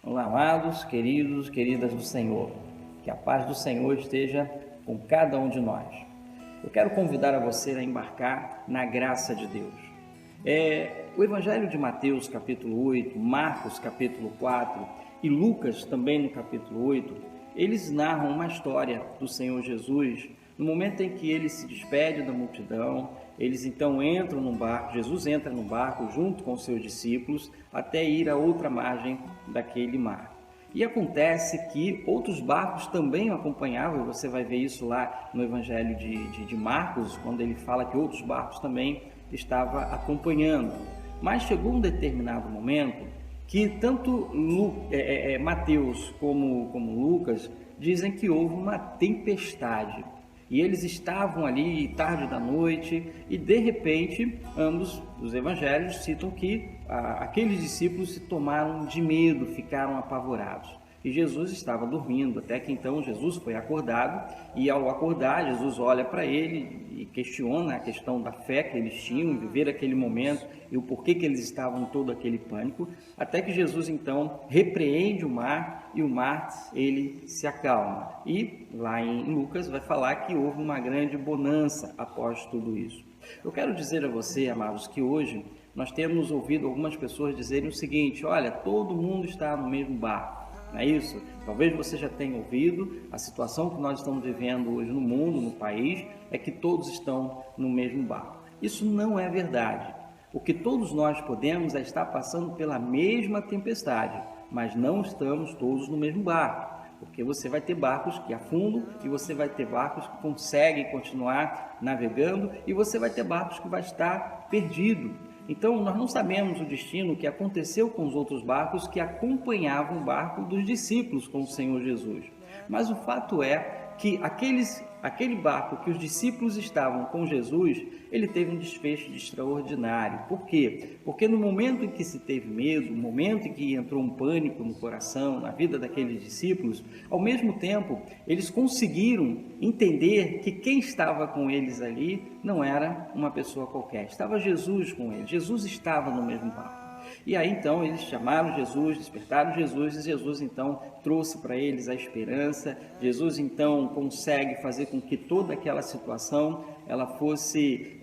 Olá, amados, queridos, queridas do Senhor. Que a paz do Senhor esteja com cada um de nós. Eu quero convidar a você a embarcar na graça de Deus. O Evangelho de Mateus, capítulo 8, Marcos, capítulo 4 e Lucas, também no capítulo 8, eles narram uma história do Senhor Jesus no momento em que ele se despede da multidão. Eles então entram no barco, Jesus entra no barco junto com os seus discípulos até ir a outra margem daquele mar. E acontece que outros barcos também o acompanhavam, e você vai ver isso lá no Evangelho de Marcos, quando ele fala que outros barcos também estavam acompanhando. Mas chegou um determinado momento que tanto Mateus como Lucas dizem que houve uma tempestade. E eles estavam ali tarde da noite e de repente ambos os evangelhos citam que aqueles discípulos se tomaram de medo, ficaram apavorados. E Jesus estava dormindo, até que então Jesus foi acordado e ao acordar Jesus olha para ele e questiona a questão da fé que eles tinham, viver aquele momento e o porquê que eles estavam em todo aquele pânico, até que Jesus então repreende o mar e o mar ele se acalma. E lá em Lucas vai falar que houve uma grande bonança após tudo isso. Eu quero dizer a você, amados, que hoje nós temos ouvido algumas pessoas dizerem o seguinte: olha, todo mundo está no mesmo barco. Não é isso? Talvez você já tenha ouvido. A situação que nós estamos vivendo hoje no mundo, no país, é que todos estão no mesmo barco. Isso não é verdade. O que todos nós podemos é estar passando pela mesma tempestade, mas não estamos todos no mesmo barco. Porque você vai ter barcos que afundam e você vai ter barcos que conseguem continuar navegando e você vai ter barcos que vai estar perdido. Então, nós não sabemos o destino que aconteceu com os outros barcos que acompanhavam o barco dos discípulos com o Senhor Jesus. Mas o fato é que aquele barco que os discípulos estavam com Jesus, ele teve um desfecho extraordinário. Por quê? Porque no momento em que se teve medo, no momento em que entrou um pânico no coração, na vida daqueles discípulos, ao mesmo tempo, eles conseguiram entender que quem estava com eles ali não era uma pessoa qualquer, estava Jesus com eles, Jesus estava no mesmo barco. E aí então eles chamaram Jesus, despertaram Jesus e Jesus então trouxe para eles a esperança. Jesus então consegue fazer com que toda aquela situação ela fosse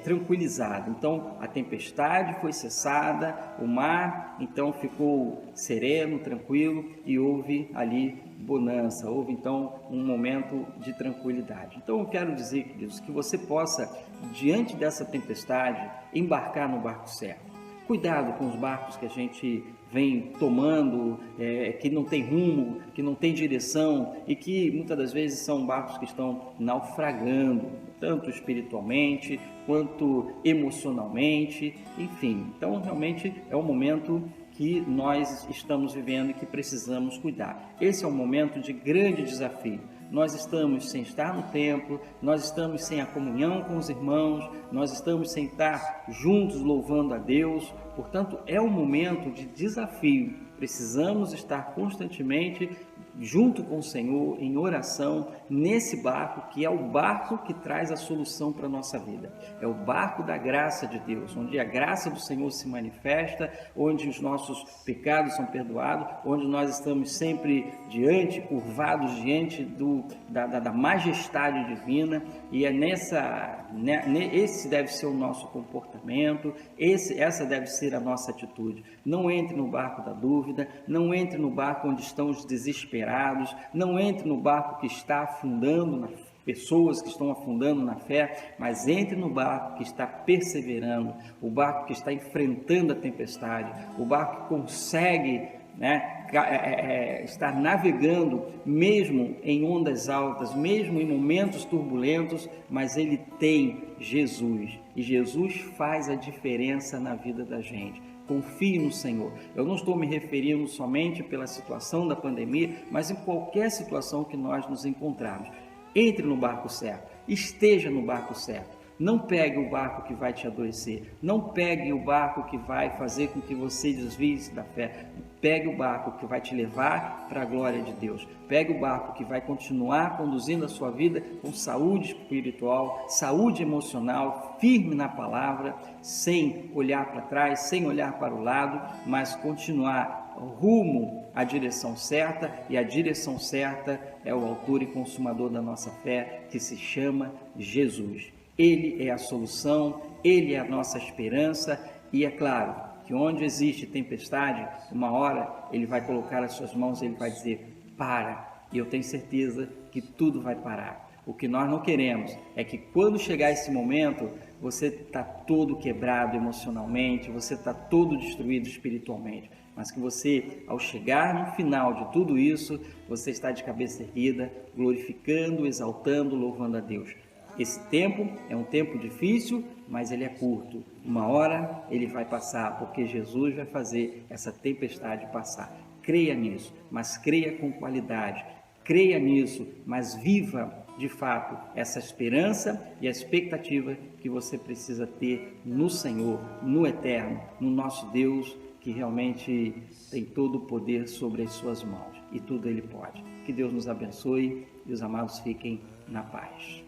tranquilizada. Então a tempestade foi cessada, o mar então ficou sereno, tranquilo e houve ali bonança, houve então um momento de tranquilidade. Então eu quero dizer, queridos, que você possa, diante dessa tempestade, embarcar no barco certo. Cuidado com os barcos que a gente vem tomando, que não tem rumo, que não tem direção e que muitas das vezes são barcos que estão naufragando, tanto espiritualmente quanto emocionalmente, enfim. Então realmente é um momento que nós estamos vivendo e que precisamos cuidar. Esse é um momento de grande desafio. Nós estamos sem estar no templo, nós estamos sem a comunhão com os irmãos, nós estamos sem estar juntos louvando a Deus. Portanto, é um momento de desafio. Precisamos estar constantemente junto com o Senhor, em oração, nesse barco que é o barco que traz a solução para a nossa vida. É o barco da graça de Deus, onde a graça do Senhor se manifesta, onde os nossos pecados são perdoados, onde nós estamos sempre curvados diante da majestade divina, e esse deve ser o nosso comportamento, essa deve ser a nossa atitude. Não entre no barco da dúvida, não entre no barco onde estão os desesperados, não entre no barco que está afundando, pessoas que estão afundando na fé, mas entre no barco que está perseverando, o barco que está enfrentando a tempestade, o barco que consegue estar navegando mesmo em ondas altas, mesmo em momentos turbulentos, mas ele tem Jesus e Jesus faz a diferença na vida da gente. Confie no Senhor. Eu não estou me referindo somente pela situação da pandemia, mas em qualquer situação que nós nos encontrarmos. Entre no barco certo, esteja no barco certo. Não pegue o barco que vai te adoecer, não pegue o barco que vai fazer com que você desvie-se da fé. Pegue o barco que vai te levar para a glória de Deus. Pegue o barco que vai continuar conduzindo a sua vida com saúde espiritual, saúde emocional, firme na palavra, sem olhar para trás, sem olhar para o lado, mas continuar rumo à direção certa, e a direção certa é o autor e consumador da nossa fé, que se chama Jesus. Ele é a solução, Ele é a nossa esperança, e é claro que onde existe tempestade, uma hora Ele vai colocar as suas mãos e Ele vai dizer, para, e eu tenho certeza que tudo vai parar. O que nós não queremos é que quando chegar esse momento, você está todo quebrado emocionalmente, você está todo destruído espiritualmente, mas que você, ao chegar no final de tudo isso, você está de cabeça erguida, glorificando, exaltando, louvando a Deus. Esse tempo é um tempo difícil, mas ele é curto. Uma hora ele vai passar, porque Jesus vai fazer essa tempestade passar. Creia nisso, mas creia com qualidade. Creia nisso, mas viva de fato essa esperança e a expectativa que você precisa ter no Senhor, no Eterno, no nosso Deus, que realmente tem todo o poder sobre as suas mãos e tudo Ele pode. Que Deus nos abençoe e os amados fiquem na paz.